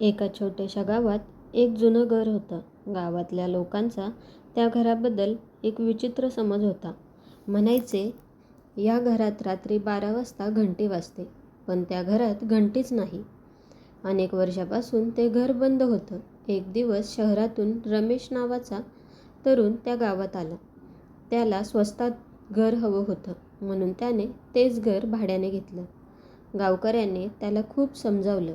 एका छोट्याशा गावात एक जुनं घर होतं. गावातल्या लोकांचा त्या घराबद्दल एक विचित्र समज होता. म्हणायचे, या घरात रात्री 12 वाजता घंटी वाजते, पण त्या घरात घंटीच नाही. अनेक वर्षापासून ते घर बंद होतं. एक दिवस शहरातून रमेश नावाचा तरुण त्या गावात आला. त्याला स्वस्तात घर हवं होतं, म्हणून त्याने तेच घर भाड्याने घेतलं. गावकऱ्यांनी त्याला खूप समजावलं.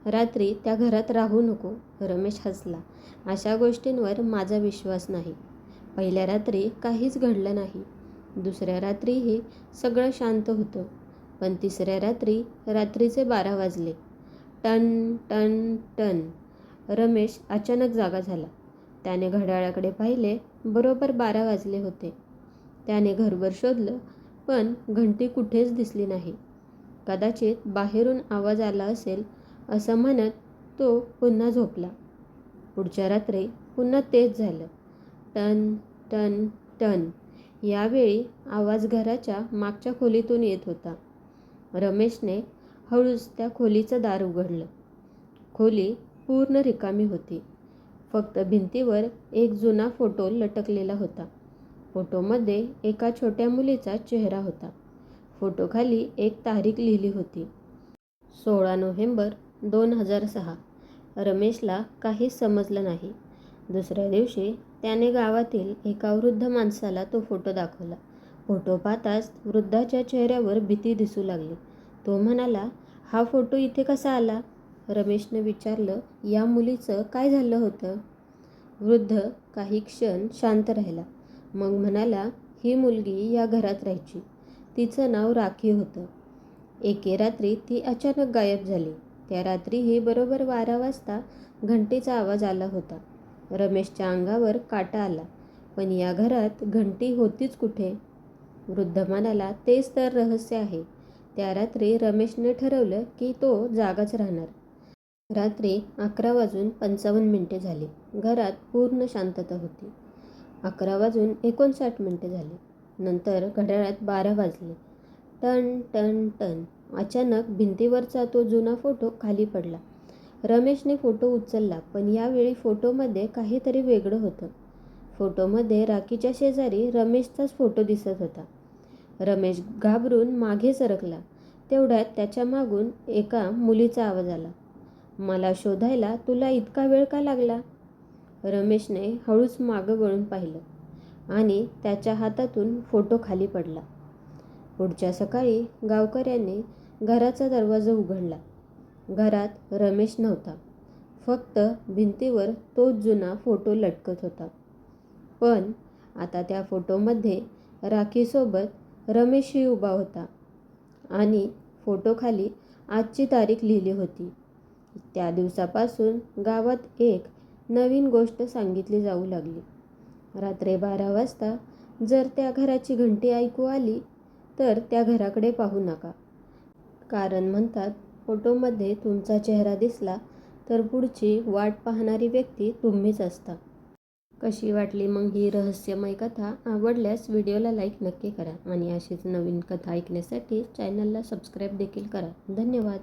रात्री त्या घरात राहू नको. रमेश हसला. अशा गोष्टींवर माझा विश्वास नाही. पहिल्या रात्री काहीच घडलं नाही. दुसऱ्या रात्रीही सगळं शांत होतं. पण तिसऱ्या रात्री रात्रीचे 12 वाजले. टन टन टन. रमेश अचानक जागा झाला. त्याने घड्याळाकडे पाहिले. बरोबर 12 वाजले होते. त्याने घरभर शोधलं, पण घंटी कुठेच दिसली नाही. कदाचित बाहेरून आवाज आला असेल असं म्हणत तो पुन्हा झोपला. पुढच्या रात्री पुन्हा तेच झालं. टन टन टन. यावेळी आवाज घराच्या मागच्या खोलीतून येत होता. रमेशने हळूच त्या खोलीचं दार उघडलं. खोली पूर्ण रिकामी होती. फक्त भिंतीवर एक जुना फोटो लटकलेला होता. फोटोमध्ये एका छोट्या मुलीचा चेहरा होता. फोटोखाली एक तारीख लिहिली होती, 16 नोव्हेंबर 2006. रमेशला काहीच समजलं नाही. दुसऱ्या दिवशी त्याने गावातील एका वृद्ध माणसाला तो फोटो दाखवला. फोटो पाहताच वृद्धाच्या चेहऱ्यावर भीती दिसू लागली. तो म्हणाला, हा फोटो इथे कसा आला? रमेशने विचारलं, या मुलीचं काय झालं होतं? वृद्ध काही क्षण शांत राहिला. मग म्हणाला, ही मुलगी या घरात राहायची. तिचं नाव राखी होतं. एके रात्री ती अचानक गायब झाली. त्या रात्रीही बरोबर 12 वाजता घंटीचा आवाज आला होता. रमेशच्या अंगावर काटा आला. पण या घरात घंटी होतीच कुठे? वृद्ध म्हणाला, तेच तर रहस्य आहे. त्या रात्री रमेशने ठरवलं की तो जागाच राहणार. रात्री 11:55 झाली. घरात पूर्ण शांतता होती. 11:59 झाली. नंतर घड्याळात 12 वाजले. टन टन टन. अचानक भिंतीवरचा तो जुना फोटो खाली पडला. रमेशने फोटो उचलला, पण यावेळी फोटोमध्ये काहीतरी वेगळं होतं. फोटोमध्ये राखीच्या शेजारी रमेशचाच फोटो दिसत होता. रमेश घाबरून मागे सरकला. तेवढ्यात त्याच्या मागून एका मुलीचा आवाज आला, मला शोधायला तुला इतका वेळ का लागला? रमेशने हळूच मागं वळून पाहिलं आणि त्याच्या हातातून फोटो खाली पडला. पुढच्या सकाळी गावकऱ्यांनी घराचा दरवाजा उघडला. घरात रमेश नव्हता. फक्त भिंतीवर तोच जुना फोटो लटकत होता. पण आता त्या फोटोमध्ये राखीसोबत रमेशही उभा होता आणि फोटोखाली आजची तारीख लिहिली होती. त्या दिवसापासून गावात एक नवीन गोष्ट सांगितली जाऊ लागली. रात्री 12 वाजता जर त्या घराची घंटी ऐकू आली तर त्या घराकडे पाहू नका. कारण म्हणतात, फोटोमध्ये तुमचा चेहरा दिसला तर पुढची वाट पाहणारी व्यक्ती तुम्हीच असता. कशी वाटली मग ही रहस्यमय कथा? आवडल्यास व्हिडिओला लाईक नक्की करा आणि अशीच नवीन कथा ऐकण्यासाठी चॅनलला सबस्क्राईब देखील करा. धन्यवाद.